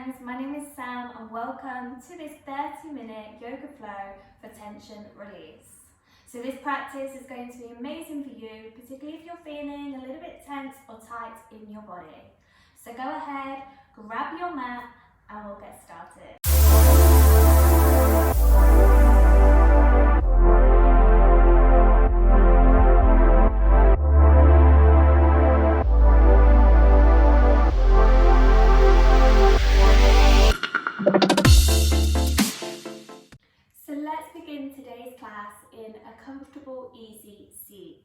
friends, my name is Sam and welcome to this 30-minute yoga flow for tension release. So this practice is going to be amazing for you, particularly if you're feeling a little bit tense or tight in your body. So go ahead, grab your mat and we'll get started. So let's begin today's class in a comfortable, easy seat.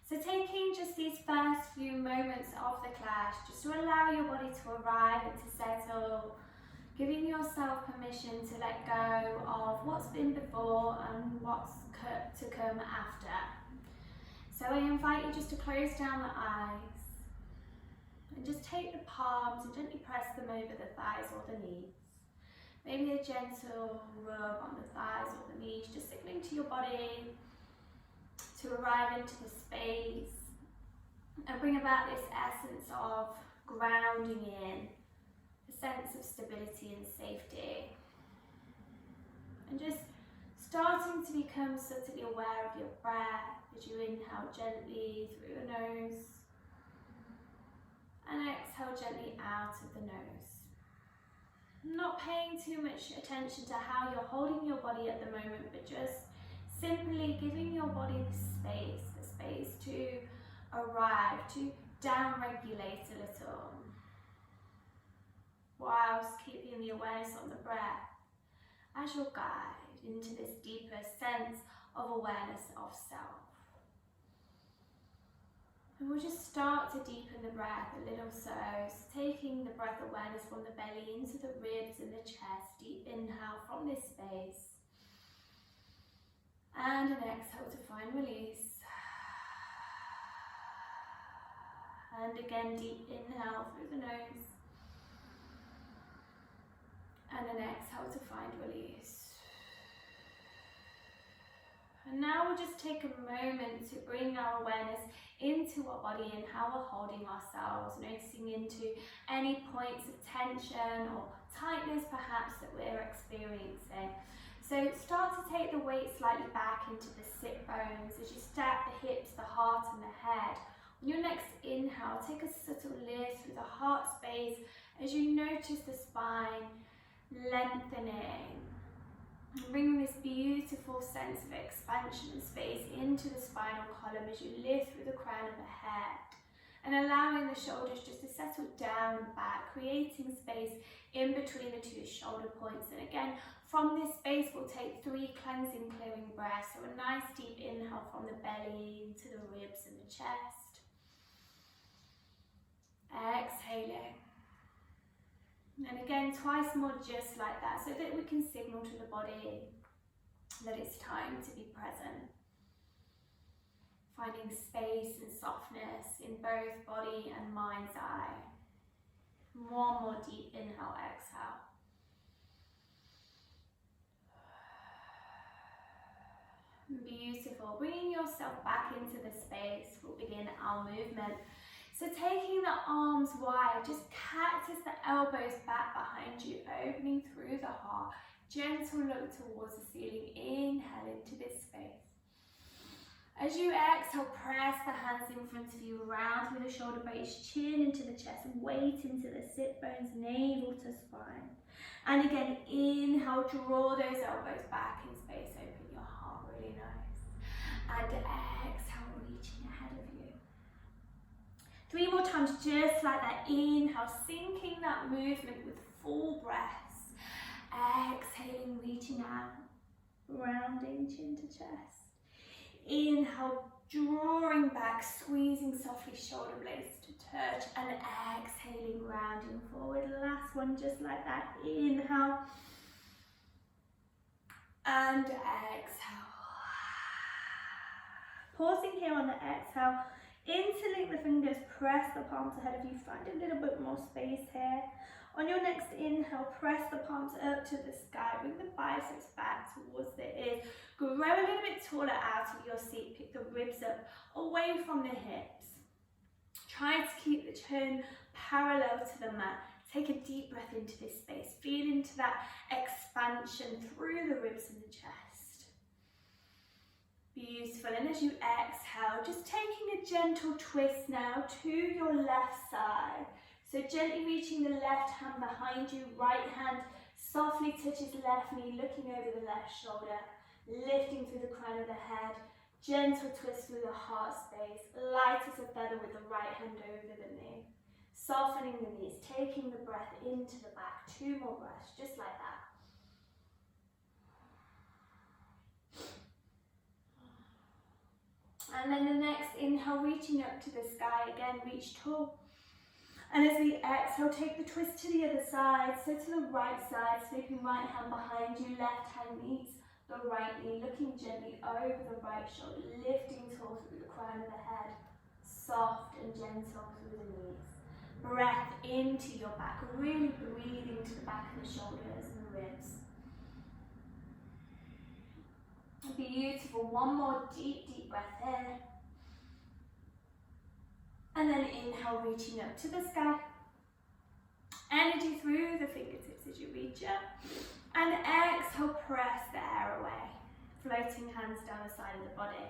So taking just these first few moments of the class, just to allow your body to arrive and to settle, giving yourself permission to let go of what's been before and what's to come after. So I invite you just to close down the eyes and just take the palms and gently press them over the thighs or the knees. Maybe a gentle rub on the thighs or the knees, just signaling to your body to arrive into the space and bring about this essence of grounding in, a sense of stability and safety. And just starting to become subtly aware of your breath as you inhale gently through the nose and exhale gently out of the nose. Not paying too much attention to how you're holding your body at the moment, but just simply giving your body the space to arrive, to down-regulate a little, whilst keeping the awareness on the breath as your guide into this deeper sense of awareness of self. And we'll just start to deepen the breath a little so taking the breath awareness from the belly into the ribs and the chest. Deep inhale from this space. And an exhale to find release. And again, deep inhale through the nose. And an exhale to find release. And now we'll just take a moment to bring our awareness into our body and how we're holding ourselves, noticing into any points of tension or tightness perhaps that we're experiencing. So start to take the weight slightly back into the sit bones as you stack the hips, the heart and the head. On your next inhale, take a subtle lift through the heart space as you notice the spine lengthening. Bringing this beautiful sense of expansion and space into the spinal column as you lift through the crown of the head and allowing the shoulders just to settle down and back, creating space in between the two shoulder points. And again, from this space, we'll take 3 cleansing, clearing breaths. So a nice deep inhale from the belly into the ribs and the chest. Exhaling. And again, twice more just like that, so that we can signal to the body that it's time to be present. Finding space and softness in both body and mind's eye. One more deep inhale, exhale. Beautiful. Bringing yourself back into the space, we'll begin our movement. So taking the arms wide, just cactus the elbows back behind you, opening through the heart. Gentle look towards the ceiling. Inhale into this space. As you exhale, press the hands in front of you, around through the shoulder blades, chin into the chest, weight into the sit bones, navel to spine. And again, inhale, draw those elbows back in space, open your heart, really nice. And exhale, reaching ahead of you. 3 more times, just like that. Inhale, syncing that movement with full breaths. Exhaling, reaching out, rounding chin to chest. Inhale, drawing back, squeezing softly shoulder blades to touch, and exhaling, rounding forward. Last one, just like that. Inhale, and exhale. Pausing here on the exhale. Interlink the fingers, press the palms ahead of you, find a little bit more space here. On your next inhale, press the palms up to the sky, bring the biceps back towards the ears, grow a little bit taller out of your seat, pick the ribs up away from the hips. Try to keep the chin parallel to the mat. Take a deep breath into this space. Feel into that expansion through the ribs and the chest. Beautiful. And as you exhale, just taking a gentle twist now to your left side. So gently reaching the left hand behind you, right hand softly touches left knee, looking over the left shoulder, lifting through the crown of the head. Gentle twist through the heart space, light as a feather with the right hand over the knee. Softening the knees, taking the breath into the back. 2 more breaths, just like that. And then the next inhale, reaching up to the sky, again, reach tall. And as we exhale, take the twist to the other side, so to the right side, sweeping right hand behind you, left hand meets the right knee, looking gently over the right shoulder, lifting tall through the crown of the head, soft and gentle through the knees. Breath into your back, really breathing to the back of the shoulders and the ribs. Beautiful. 1 more deep breath in. And then inhale, reaching up to the sky. Energy through the fingertips as you reach up. And exhale, press the air away. Floating hands down the side of the body.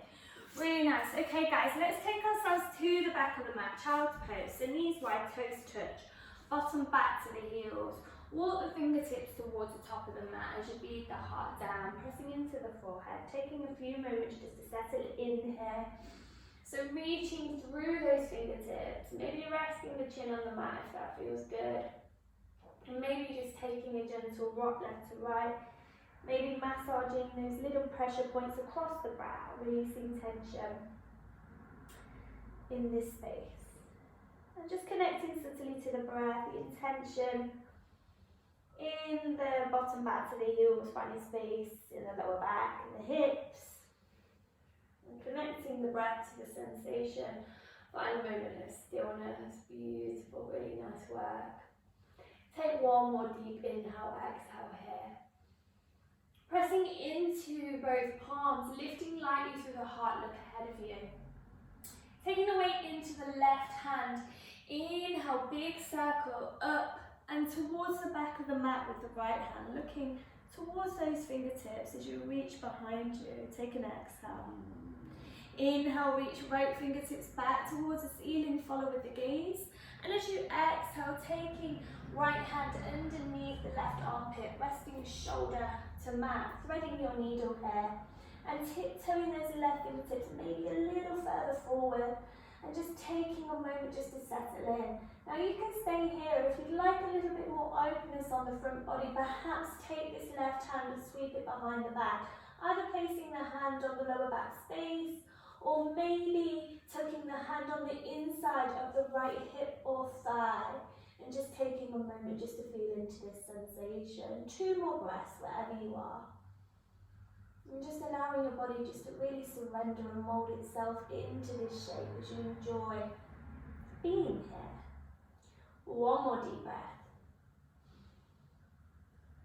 Really nice. Okay guys, let's take ourselves to the back of the mat. Child's pose. So knees wide, toes touch. Bottom back to the heels. Walk the fingertips towards the top of the mat as you beat the heart down. Pressing into the forehead. Taking a few moments just to settle in here. So reaching through those fingertips. Maybe resting the chin on the mat if that feels good. And maybe just taking a gentle rock left to right. Maybe massaging those little pressure points across the brow, releasing tension in this space. And just connecting subtly to the breath, the intention in the bottom back to the heels, finding space in the lower back and the hips. And connecting the breath to the sensation. Find a moment of stillness. Beautiful, really nice work. Take 1 more deep inhale, exhale here. Pressing into both palms, lifting lightly through the heart, look ahead of you. Taking the weight into the left hand. Inhale, big circle up and towards the back of the mat with the right hand, looking towards those fingertips as you reach behind you. Take an exhale. Inhale, reach right fingertips back towards the ceiling, follow with the gaze. And as you exhale, taking right hand underneath the left armpit, resting shoulder to mat, threading your needle here, and tiptoeing those left fingertips maybe a little further forward, and just taking a moment just to settle in. Now you can stay here. If you'd like a little bit more openness on the front body, perhaps take this left hand and sweep it behind the back, either placing the hand on the lower back space, or maybe tucking the hand on the inside of the right hip or thigh, and just taking a moment just to feel into this sensation. 2 more breaths wherever you are. And just allowing your body just to really surrender and mold itself into this shape as you enjoy being here. 1 more deep breath.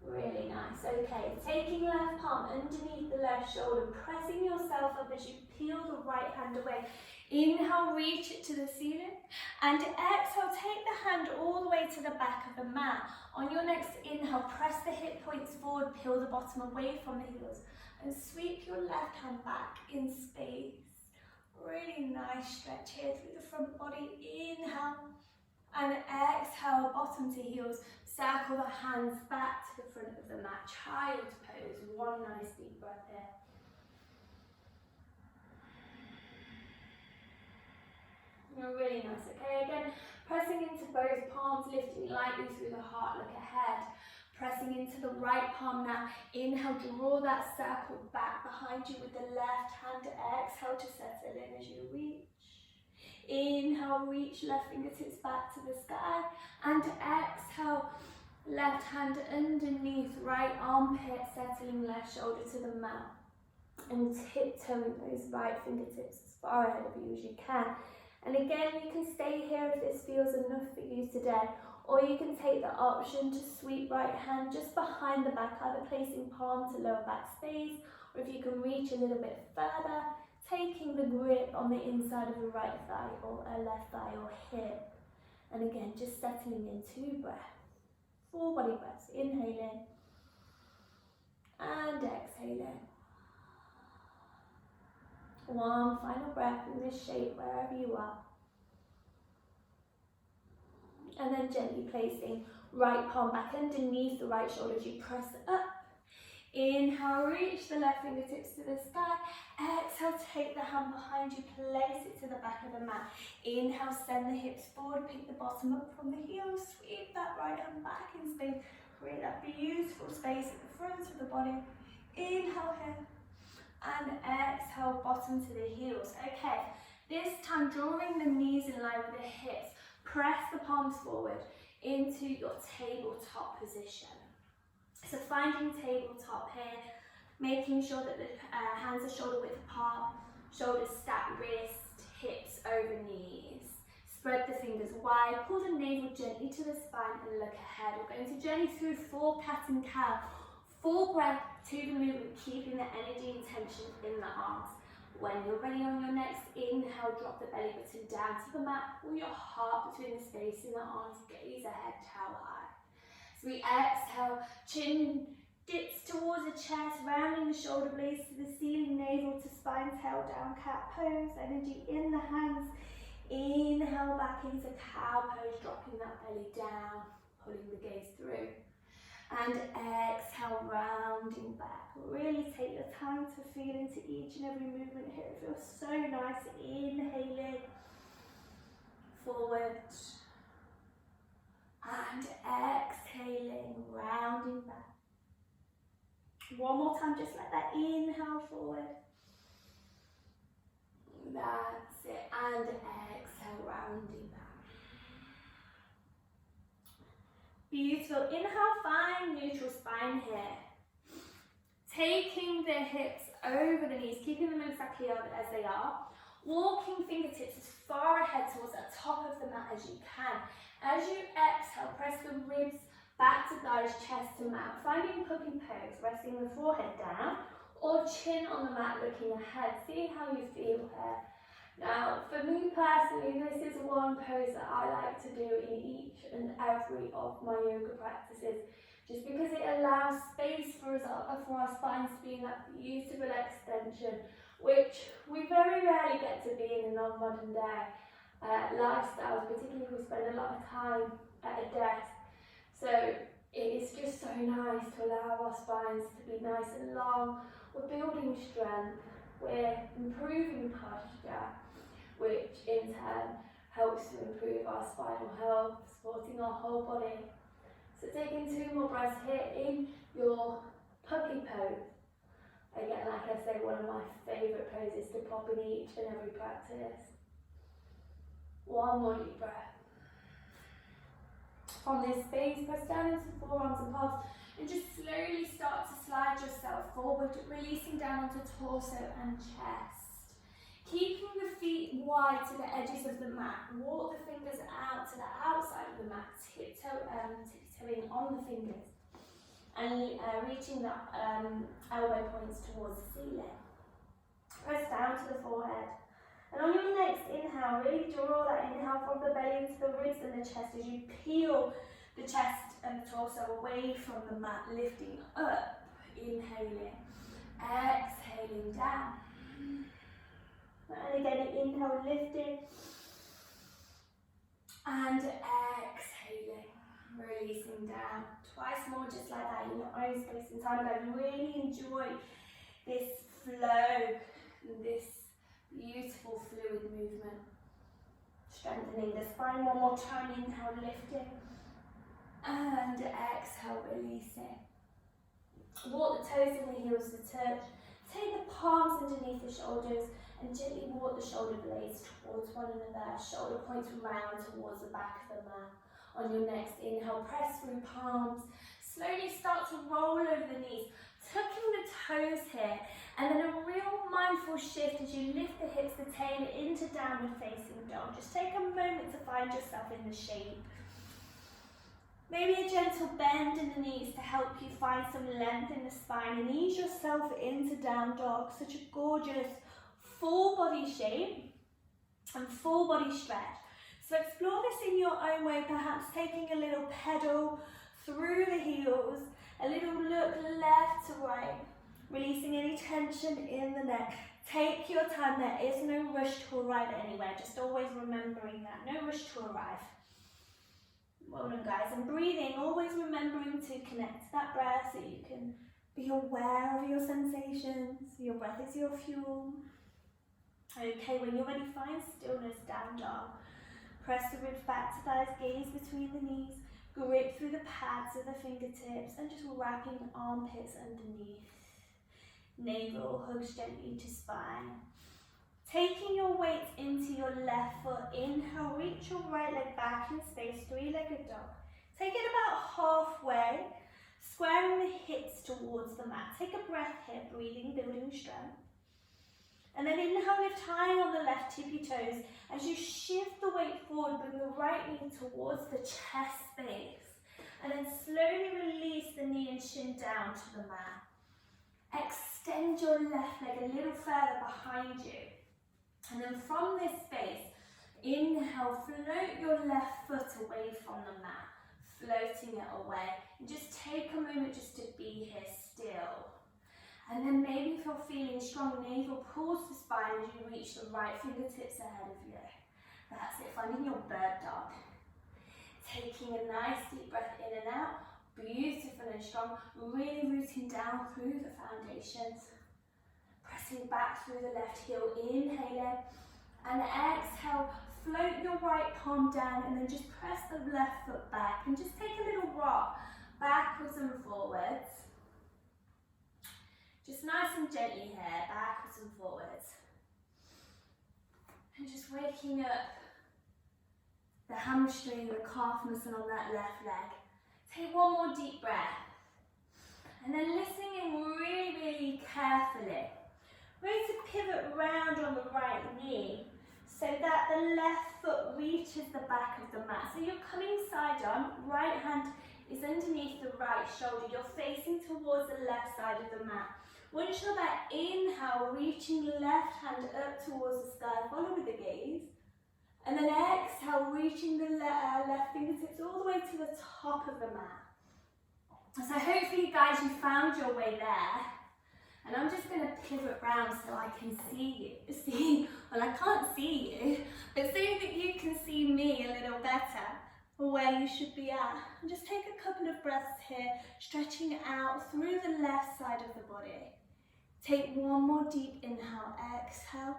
Really nice. Okay, taking left palm underneath the left shoulder, pressing yourself up as you peel the right hand away. Inhale, reach it to the ceiling, and exhale, take the hand all the way to the back of the mat. On your next inhale, press the hip points forward, peel the bottom away from the heels, and sweep your left hand back in space. Really nice stretch here through the front body. Inhale, and exhale, bottom to heels. Circle the hands back to the front of the mat. Child's pose. 1 nice deep breath here. Really nice. Okay, again, pressing into both palms, lifting lightly through the heart, look ahead. Pressing into the right palm now. Inhale, draw that circle back behind you with the left hand. Exhale to settle in as you reach. Inhale, reach left fingertips back to the sky, and exhale, left hand underneath right armpit, settling left shoulder to the mat, and tiptoeing those right fingertips as far ahead of you as you can. And again, you can stay here if this feels enough for you today, or you can take the option to sweep right hand just behind the back, either placing palm to lower back space, or if you can reach a little bit further, taking the grip on the inside of the right thigh or a left thigh or hip. And again, just settling in 2 breaths. Full body breaths, inhaling and exhaling. One final breath in this shape wherever you are. And then gently placing right palm back underneath the right shoulder as you press up. Inhale, reach the left fingertips to the sky. Exhale, take the hand behind you, place it to the back of the mat. Inhale, send the hips forward, pick the bottom up from the heels, sweep that right hand back in space. Create that beautiful space at the front of the body. Inhale here, and exhale, bottom to the heels. Okay, this time drawing the knees in line with the hips. Press the palms forward into your tabletop position. So finding tabletop here, making sure that the hands are shoulder width apart, shoulders stack, wrist, hips over knees. Spread the fingers wide, pull the navel gently to the spine and look ahead. We're going to journey through 4 cat and cow. Full breath to the movement, keeping the energy and tension in the arms. When you're ready on your next inhale, drop the belly button down to the mat, pull your heart between the space in the arms, gaze ahead, towel high. So we exhale, chin dips towards the chest, rounding the shoulder blades to the ceiling, navel to spine, tail down, cat pose, energy in the hands. Inhale back into cow pose, dropping that belly down, pulling the gaze through. And exhale, rounding back. Really take your time to feel into each and every movement here. It feels so nice. Inhaling forward. And exhaling, rounding back. One more time, just like that. Inhale forward. That's it. And exhale, rounding back. Beautiful. Inhale, find neutral spine here. Taking the hips over the knees, keeping them exactly as they are. Walking fingertips as far ahead towards the top of the mat as you can. As you exhale, press the ribs back to thighs, chest to mat. Finding puppy pose, resting the forehead down or chin on the mat looking ahead. See how you feel here. Now, for me personally, this is one pose that I like to do in each and every of my yoga practices, just because it allows space for our spines to be in that beautiful extension, which we very rarely get to be in a non-modern day lifestyles, particularly if we spend a lot of time at a desk. So it is just so nice to allow our spines to be nice and long. We're building strength, we're improving posture, which in turn helps to improve our spinal health, supporting our whole body. So taking 2 more breaths here in your puppy pose. Again, like I say, one of my favourite poses to pop in each and every practice. One more deep breath. From this space, press down into the forearms and palms and just slowly start to slide yourself forward, releasing down onto torso and chest. Keeping the feet wide to the edges of the mat. Walk the fingers out to the outside of the mat, tiptoeing on the fingers. And reaching the elbow points towards the ceiling. Press down to the forehead. And on your next inhale, really draw that inhale from the belly into the ribs and the chest as you peel the chest and the torso away from the mat, lifting up, inhaling, exhaling down. And again, inhale, lifting, and exhaling, releasing down. Twice more just like that in your own space and time. I really enjoy this flow, this beautiful fluid movement. Strengthening the spine one more time. Inhale, lifting, and exhale, releasing. Walk the toes and the heels to touch. Take the palms underneath the shoulders and gently walk the shoulder blades towards one another. Shoulder points round towards the back of the mat. On your next inhale, press through palms. Slowly start to roll over the knees, tucking the toes here, and then a real mindful shift as you lift the hips, the tail into downward facing dog. Just take a moment to find yourself in the shape. Maybe a gentle bend in the knees to help you find some length in the spine and ease yourself into down dog. Such a gorgeous full body shape and full body stretch. So explore this in your own way, perhaps taking a little pedal through right. Releasing any tension in the neck. Take your time, there is no rush to arrive anywhere. Just always remembering that, no rush to arrive. Well done, guys. And breathing, always remembering to connect to that breath so you can be aware of your sensations. Your breath is your fuel. Okay, when you're ready, find stillness, down dog. Press the ribs back to thighs, gaze between the knees. Grip through the pads of the fingertips and just wrapping armpits underneath. Navel hugs gently to spine. Taking your weight into your left foot. Inhale, reach your right leg back in space, three-legged dog. Take it about halfway, squaring the hips towards the mat. Take a breath here, breathing, building strength. And then inhale, lift high on the left tippy toes. As you shift the weight forward, bring the right knee towards the chest space. And then slowly release the knee and shin down to the mat. Extend your left leg a little further behind you. And then from this space, inhale, float your left foot away from the mat, floating it away. And just take a moment just to be here still. And then maybe if you're feeling strong, navel pulls the spine as you reach the right fingertips ahead of you. That's it, finding your bird dog. Taking a nice deep breath in and out, beautiful and strong, really rooting down through the foundations. Pressing back through the left heel, inhaling, and exhale, float your right palm down and then just press the left foot back and just take a little rock backwards and forwards. Just nice and gently here, backwards and forwards. And just waking up the hamstring, the calf muscle on that left leg. Take one more deep breath. And then listening really, really carefully. Ready to pivot round on the right knee so that the left foot reaches the back of the mat. So you're coming side on, right hand is underneath the right shoulder. You're facing towards the left side of the mat. Once you're there, inhale, reaching left hand up towards the sky, follow with the gaze. And then exhale, reaching the left fingertips all the way to the top of the mat. So hopefully, guys, you found your way there. And I'm just going to pivot round so I can see you. Well, I can't see you, but so that you can see me a little better, where you should be at. And just take a couple of breaths here, stretching out through the left side of the body. Take one more deep inhale, exhale.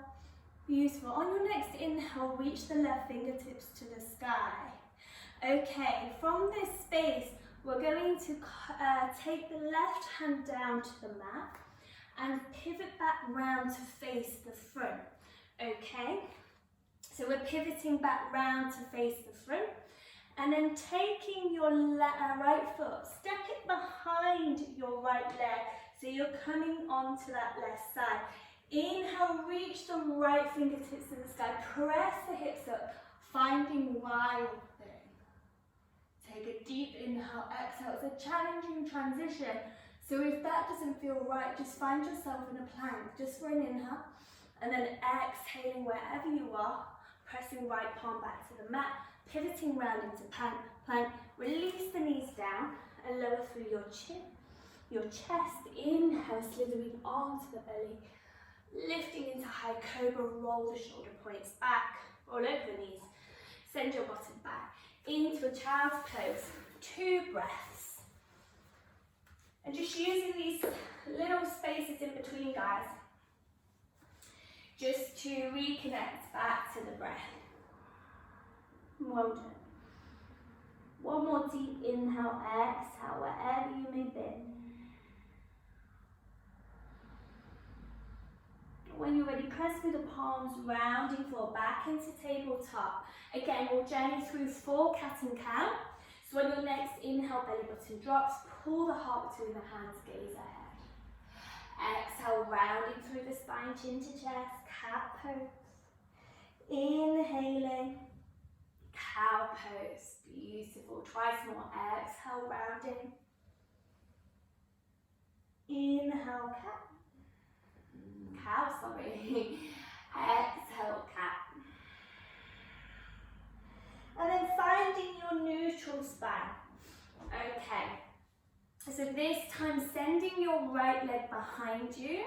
Beautiful. On your next inhale, reach the left fingertips to the sky. Okay, from this space, we're going to take the left hand down to the mat and pivot back round to face the front. Okay, so we're pivoting back round to face the front. And then taking your right foot, step it behind your right leg, so you're coming onto that left side. Inhale, reach the right fingertips to the sky, press the hips up, finding wild thing. Take a deep inhale, exhale. It's a challenging transition, so if that doesn't feel right, just find yourself in a plank, just for an inhale, and then exhaling wherever you are, pressing right palm back to the mat, pivoting round into plank, release the knees down and lower through your chin, your chest. Inhale, slithering onto the belly, lifting into high cobra, roll the shoulder points back, roll over the knees, send your bottom back into a child's pose. 2 breaths. And just using these little spaces in between, guys, just to reconnect back to the breath. Well done. One more deep inhale, exhale, wherever you may be. When you're ready, press through the palms, rounding forward, back into tabletop. Again, we'll journey through 4 cat and cow. So on your next inhale, belly button drops, pull the heart between the hands, gaze ahead. Exhale, rounding through the spine, chin to chest, cat pose. Inhaling, cow pose, beautiful. Twice more, exhale, rounding. Inhale, cat. Cow, sorry. Exhale, cat. And then finding your neutral spine. Okay. So this time, sending your right leg behind you,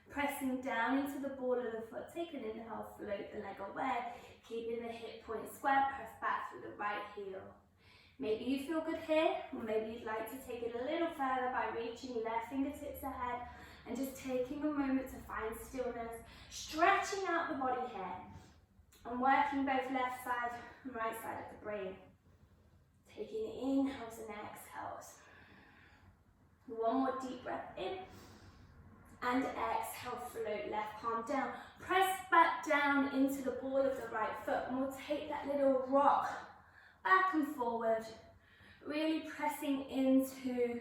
pressing down into the ball of the foot. Take an inhale, float the leg away, keeping the hip point square, press back through the right heel. Maybe you feel good here, or maybe you'd like to take it a little further by reaching left fingertips ahead and just taking a moment to find stillness, stretching out the body here, and working both left side and right side of the brain. Taking inhales and exhales. One more deep breath in, and exhale, float left palm down. Press back down into the ball of the right foot, and we'll take that little rock back and forward, really pressing into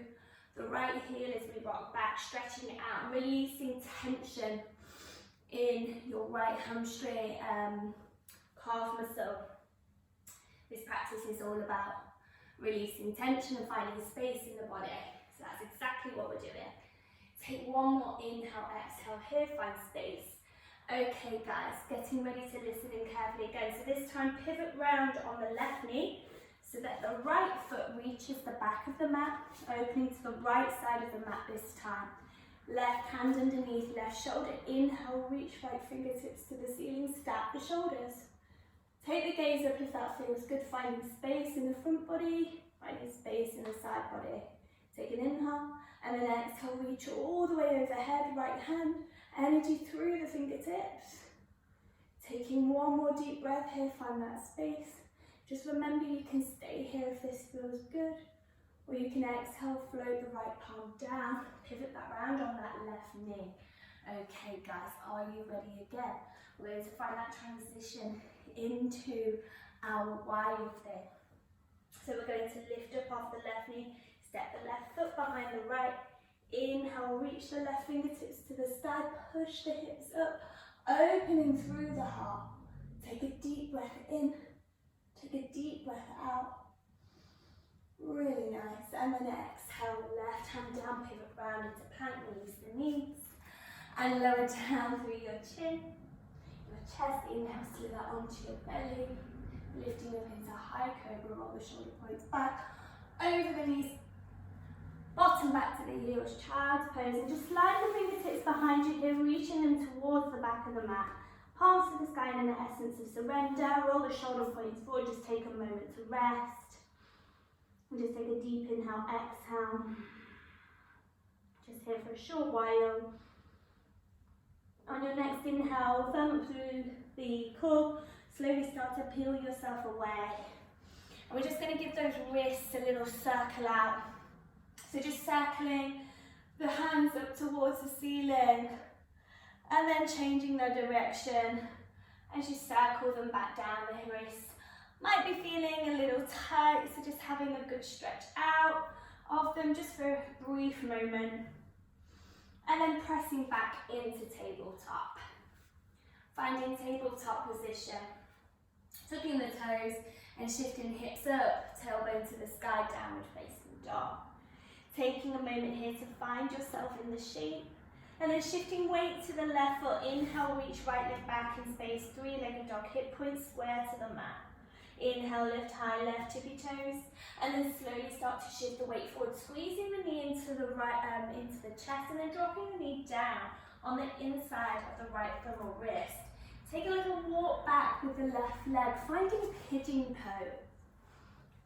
the right heel as we rock back, stretching it out, releasing tension in your right hamstring, calf muscle. This practice is all about releasing tension and finding space in the body. So that's exactly what we're doing. Take one more inhale, exhale here, find space. Okay guys, getting ready to listen in carefully again. So this time pivot round on the left knee so that the right foot reaches the back of the mat, opening to the right side of the mat this time. Left hand underneath left shoulder, inhale, reach right fingertips to the ceiling, stack the shoulders. Take the gaze up if that feels good, finding space in the front body, finding space in the side body. Take an inhale, and then exhale, reach all the way overhead, right hand, energy through the fingertips. Taking one more deep breath here, find that space. Just remember you can stay here if this feels good, or you can exhale, float the right palm down, pivot that round on that left knee. Okay guys, are you ready again? We're going to find that transition into our wild thing. So we're going to lift up off the left knee, step the left foot behind the right, inhale, reach the left fingertips to the side, push the hips up, opening through the heart. Take a deep breath in, take a deep breath out. Really nice. And then exhale, left hand down, pivot round into plank, release the knees, and lower down through your chin, your chest. Inhale, slid that onto your belly, lifting up into high cobra, roll the shoulder points back, over the knees, bottom back to the heels, child's pose, and just slide the fingertips behind you here, reaching them towards the back of the mat. Palms to the sky in an essence of surrender. Roll the shoulder points forward, just take a moment to rest. And just take a deep inhale, exhale. Just here for a short while. On your next inhale, thumb up through the core, slowly start to peel yourself away. And we're just going to give those wrists a little circle out. So just circling the hands up towards the ceiling and then changing their direction as you circle them back down. The wrists might be feeling a little tight, so just having a good stretch out of them just for a brief moment. And then pressing back into tabletop. Finding tabletop position. Tucking the toes and shifting hips up, tailbone to the sky, downward facing dog. Taking a moment here to find yourself in the shape. And then shifting weight to the left foot. Inhale, reach right leg back in space, three-legged dog, hip point square to the mat. Inhale, lift high left tippy toes, and then slowly start to shift the weight forward, squeezing the knee into the right, into the chest, and then dropping the knee down on the inside of the right thumb or wrist. Take a little walk back with the left leg, finding pigeon pose.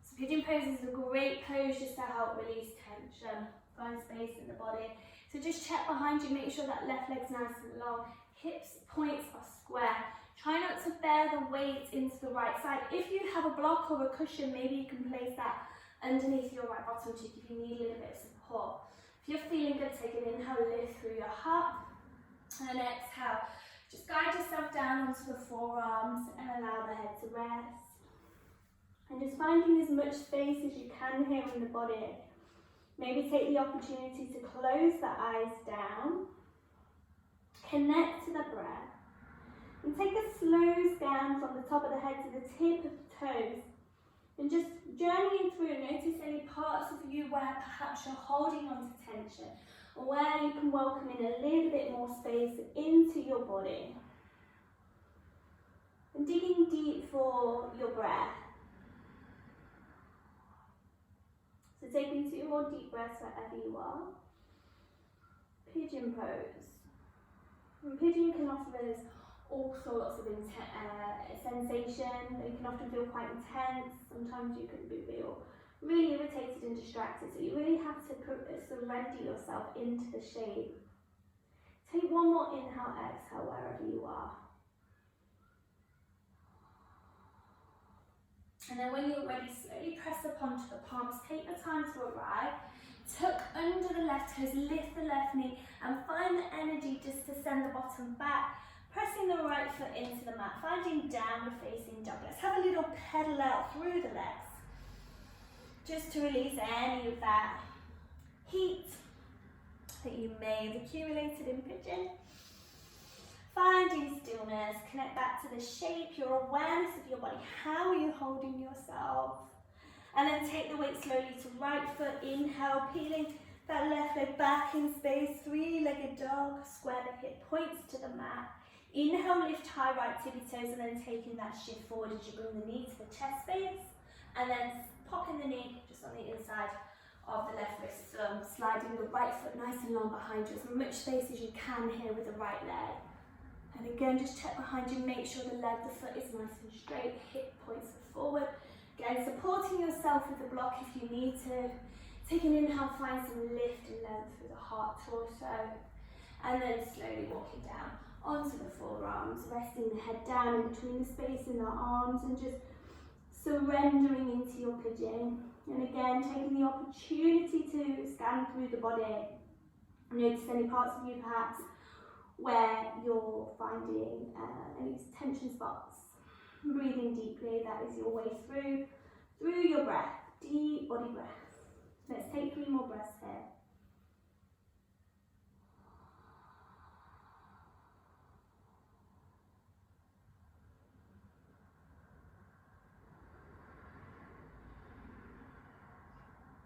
So pigeon pose is a great pose just to help release tension, find space in the body. So just check behind you, make sure that left leg's nice and long, hips, points are square. Try not to bear the weight into the right side. If you have a block or a cushion, maybe you can place that underneath your right bottom cheek if you need a little bit of support. If you're feeling good, take an inhale, lift through your heart, and exhale. Just guide yourself down onto the forearms and allow the head to rest. And just finding as much space as you can here in the body. Maybe take the opportunity to close the eyes down, connect to the breath, and take a slow scan from the top of the head to the tip of the toes. And just journeying through and notice any parts of you where perhaps you're holding on to tension, or where you can welcome in a little bit more space into your body. And digging deep for your breath. So So taking 2 more deep breaths wherever you are. Pigeon pose. And pigeon can offer us all sorts of sensation. They can often feel quite intense. Sometimes you can feel really irritated and distracted. So you really have to surrender yourself into the shape. Take one more inhale, exhale wherever you are. And then when you're ready, slowly press up onto the palms. Take the time to arrive. Tuck under the left toes, lift the left knee, and find the energy just to send the bottom back. Pressing the right foot into the mat, finding downward facing dog. Let's have a little pedal out through the legs. Just to release any of that heat that you may have accumulated in pigeon. Finding stillness, connect back to the shape, your awareness of your body. How are you holding yourself? And then take the weight slowly to right foot, inhale, peeling that left leg back in space, 3-legged dog, square the hip points to the mat. Inhale, lift high right tippy toes, and then taking that shift forward as you bring the knee to the chest space. And then popping the knee just on the inside of the left wrist, sliding the right foot nice and long behind you, as much space as you can here with the right leg. And again, just check behind you, make sure the foot is nice and straight, hip points forward. Again, supporting yourself with the block if you need to. Take an inhale, find some lift and length through the heart torso. And then slowly walking down onto the forearms, resting the head down in between the space in the arms and just surrendering into your pigeon. And again, taking the opportunity to scan through the body. Notice any parts of you perhaps where you're finding any tension spots. Breathing deeply, that is your way through your breath, deep body breath. Let's take 3 more breaths here.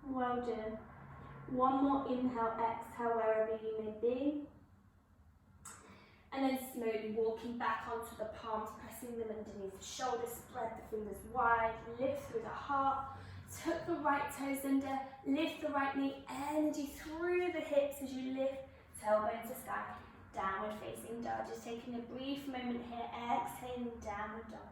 Well done. One more inhale, exhale wherever you may be. And then slowly walking back onto the palms, pressing them underneath the shoulders, spread the fingers wide, lift through the heart, tuck the right toes under, lift the right knee, energy through the hips as you lift, tailbone to sky, downward facing dog. Just taking a brief moment here, exhaling, downward dog.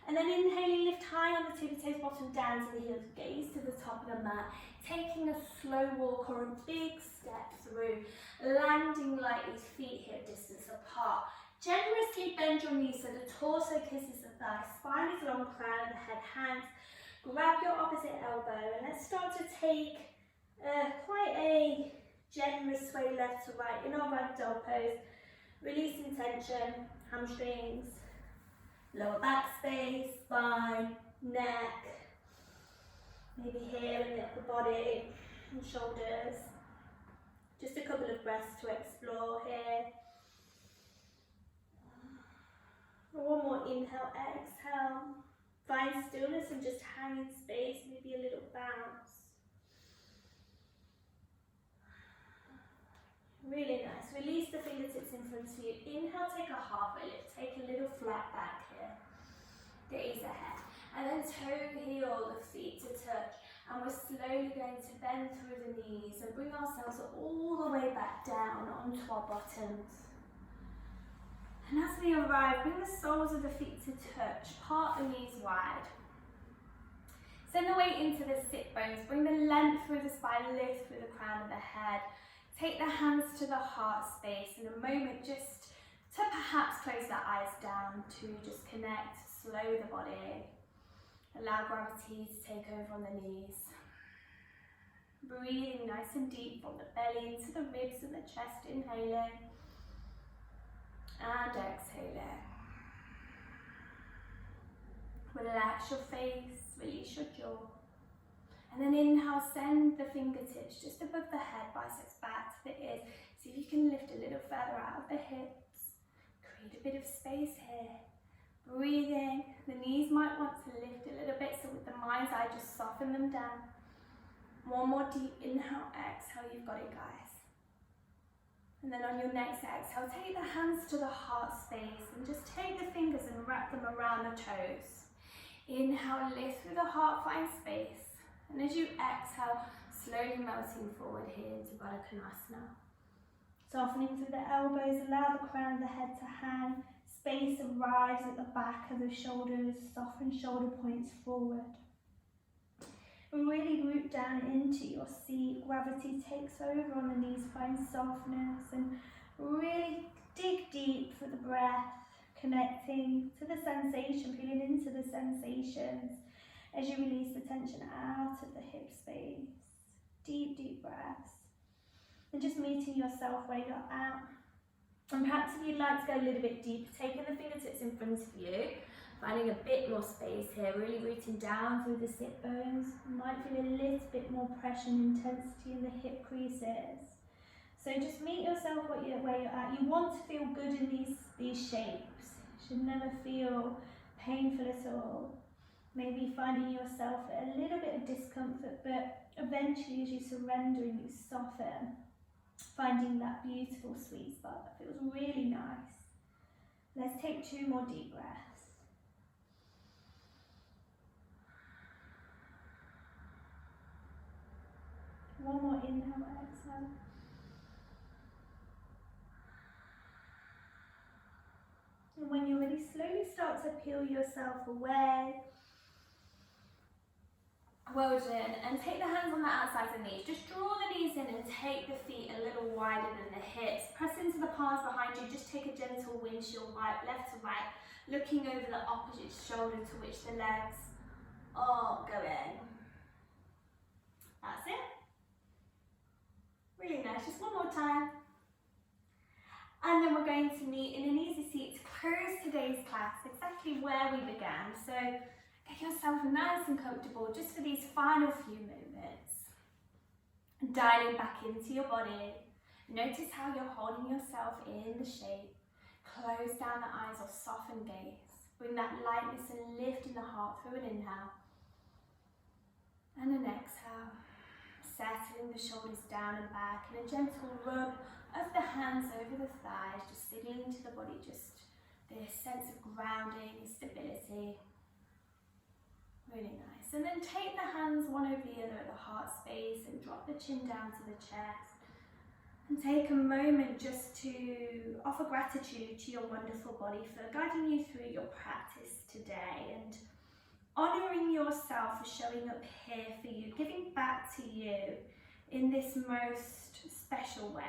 And then inhaling, lift high on the tippy toes, bottom down to the heels, gaze to the top of the mat, taking a slow walk or a big step through, landing lightly, feet hip distance apart. Generously bend your knees so the torso kisses the thigh, spine is long, crown, the head hangs. Grab your opposite elbow and let's start to take quite a generous sway left to right in our ragdoll pose, releasing tension, hamstrings, lower back space, spine, neck, maybe here in the upper body and shoulders. Just a couple of breaths to explore here. One more inhale, exhale. Find stillness and just hang in space, maybe a little bounce. Really nice. Release the fingertips in front of you. Inhale, take a halfway lift. Take a little flat back here. Gaze ahead. And then toe heel the feet to touch. And we're slowly going to bend through the knees and bring ourselves all the way back down onto our bottoms. And as we arrive, bring the soles of the feet to touch. Part the knees wide. Send the weight into the sit bones. Bring the length through the spine, lift through the crown of the head. Take the hands to the heart space. In a moment, just to perhaps close the eyes down to just connect, slow the body. Allow gravity to take over on the knees. Breathing nice and deep from the belly into the ribs and the chest, inhaling. And exhaling. Relax your face, release your jaw. And then inhale, send the fingertips just above the head, biceps back to the ears. See if you can lift a little further out of the hips. Create a bit of space here. Breathing, the knees might want to lift a little bit, so with the mind's eye, just soften them down. One more deep inhale, exhale, you've got it, guys. And then on your next exhale, take the hands to the heart space and just take the fingers and wrap them around the toes. Inhale, lift through the heart, find space. And as you exhale, slowly melting forward here into Baddha Konasana. Softening through the elbows, allow the crown of the head to hang. Space arrives at the back of the shoulders, soften shoulder points forward. Really root down into your seat. Gravity takes over on the knees, find softness, and really dig deep for the breath, connecting to the sensation, feeling into the sensations as you release the tension out of the hip space. Deep, deep breaths. And just meeting yourself where you're at. And perhaps if you'd like to go a little bit deeper, taking the fingertips in front of you, finding a bit more space here, really rooting down through the sit bones. You might feel a little bit more pressure and intensity in the hip creases. So just meet yourself where you're at. You want to feel good in these shapes. You should never feel painful at all. Maybe finding yourself at a little bit of discomfort, but eventually as you surrender and you soften, finding that beautiful sweet spot that feels really nice. Let's take 2 more deep breaths. One more inhale, exhale. And when you're ready, slowly start to peel yourself away. Well done. And take the hands on the outsides of the knees. Just draw the knees in and take the feet a little wider than the hips. Press into the palms behind you. Just take a gentle windshield wipe left to right, looking over the opposite shoulder to which the legs are going. That's it. Really nice. Just one more time. And then we're going to meet in an easy seat to close today's class exactly where we began. So get yourself nice and comfortable just for these final few moments. Dialing back into your body. Notice how you're holding yourself in the shape. Close down the eyes or soften gaze. Bring that lightness and lift in the heart through an inhale. And an exhale. Settling the shoulders down and back and a gentle rub of the hands over the thighs, just signaling to the body just this sense of grounding, stability. Really nice. And then take the hands one over the other at the heart space and drop the chin down to the chest. And take a moment just to offer gratitude to your wonderful body for guiding you through your practice today and honouring yourself for showing up here for you, giving back to you in this most special way.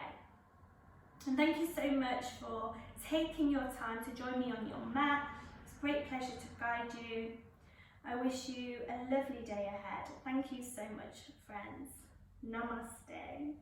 And thank you so much for taking your time to join me on your mat. It's a great pleasure to guide you. I wish you a lovely day ahead. Thank you so much, friends. Namaste.